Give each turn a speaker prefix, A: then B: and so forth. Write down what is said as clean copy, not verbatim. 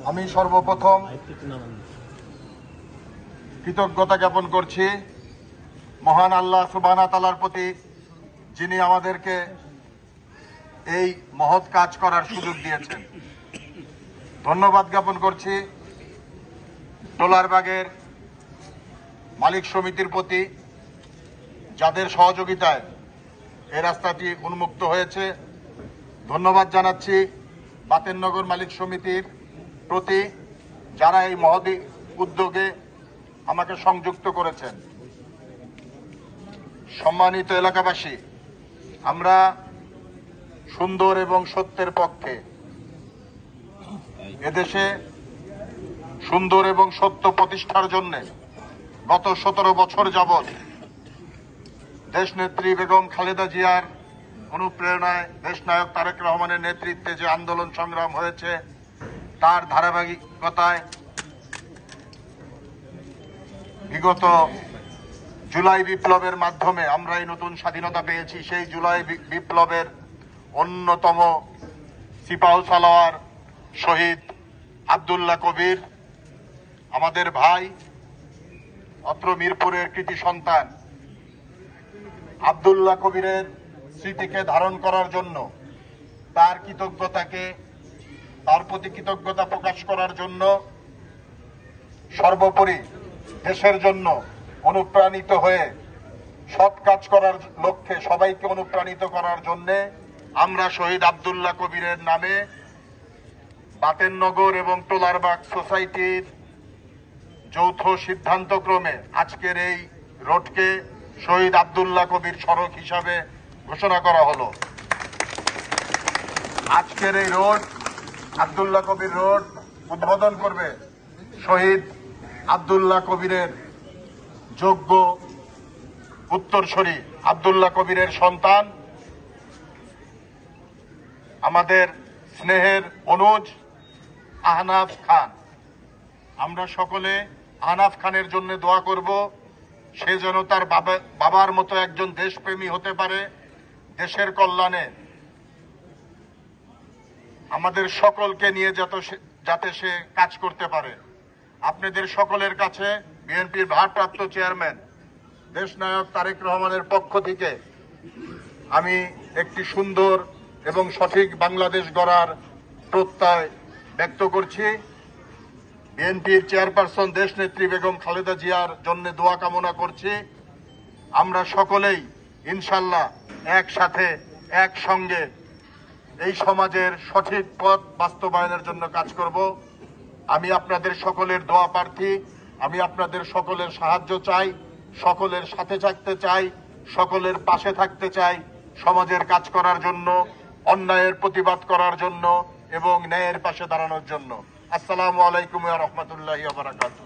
A: আমি সর্বপ্রথম কৃতজ্ঞতা জ্ঞাপন করছি মহান আল্লাহ সুবহানাহু ওয়া তাআলার প্রতি, যিনি আমাদেরকে এই মহৎ কাজ করার সুযোগ দিয়েছেন। ধন্যবাদ জ্ঞাপন করছি ডোলারবাগের মালিক সমিতির প্রতি, যাদের সহযোগিতায় এই রাস্তাটি উন্মুক্ত হয়েছে। ধন্যবাদ জানাচ্ছি বাতেননগর মালিক সমিতির প্রতি, যারা এই মহৎ উদ্যোগে আমাকে সংযুক্ত করেছেন। সম্মানিত এলাকাবাসী, আমরা সুন্দর এবং সত্যের পক্ষে। এদেশে সুন্দর এবং সত্য প্রতিষ্ঠার জন্য গত 17 বছর যাবৎ দেশনেত্রী বেগম খালেদা জিয়ার অনুপ্রেরণায় দেশনায়ক তারেক রহমানের নেতৃত্বে যে আন্দোলন সংগ্রাম হয়েছে, তার ধারাবাহিকতায় বিগত জুলাই বিপ্লবের মাধ্যমে আমরা এই নতুন স্বাধীনতা পেয়েছি। সেই জুলাই বিপ্লবের অন্যতম সিপাহ সালোয়ার শহীদ আব্দুল্লাহ কবির, আমাদের ভাই, অত্র মিরপুরের কৃতি সন্তান আব্দুল্লাহ কবিরের স্মৃতিকে ধারণ করার জন্য, তার প্রতি কৃতজ্ঞতা প্রকাশ করার জন্য, সর্বোপরি দেশের জন্য অনুপ্রাণিত হয়ে সৎ কাজ করার লক্ষ্যে সবাইকে অনুপ্রাণিত করার জন্য আমরা শহীদ আব্দুল্লাহ কবিরের নামে বাতেননগর এবং টোলারবাগ সোসাইটির যৌথ সিদ্ধান্তক্রমে আজকের এই রোডকে শহীদ আব্দুল্লাহ কবির সড়ক হিসাবে ঘোষণা করা হলো। আজকের এই রোড, আব্দুল্লাহ কবির রোড, উদ্বোধন করবে শহীদ আব্দুল্লাহ কবিরের যোগ্য উত্তরসূরি, আব্দুল্লাহ কবিরের সন্তান, আমাদের স্নেহের অনুজ আহনাফ খান। আমরা সকলে আহনাফ খানের জন্য দোয়া করব, সে যেন তার বাবার মতো একজন দেশপ্রেমী হতে পারে, দেশের কল্যাণে আমাদের সকলকে নিয়ে যাতে সে কাজ করতে পারে। আপনাদের সকলের কাছে বিএনপির ভারপ্রাপ্ত চেয়ারম্যান দেশনায়ক তারেক রহমানের পক্ষ থেকে আমি একটি সুন্দর এবং সঠিক বাংলাদেশ গড়ার প্রত্যয় ব্যক্ত করছি। বিএনপির চেয়ারপারসন দেশনেত্রী বেগম খালেদা জিয়ার জন্য দোয়া কামনা করছি। আমরা সকলেই ইনশাল্লাহ একসাথে একসঙ্গে এই সমাজের সঠিক পথ বাস্তবায়নের জন্য কাজ করব। আমি আপনাদের সকলের দোয়া প্রার্থী, আমি আপনাদের সকলের সাহায্য চাই, সকলের সাথে থাকতে চাই, সকলের পাশে থাকতে চাই, সমাজের কাজ করার জন্য, অন্যায়ের প্রতিবাদ করার জন্য এবং ন্যায়ের পাশে দাঁড়ানোর জন্য। আসসালামু আলাইকুম ওয়া রাহমাতুল্লাহি ওয়া বারাকাতুহু।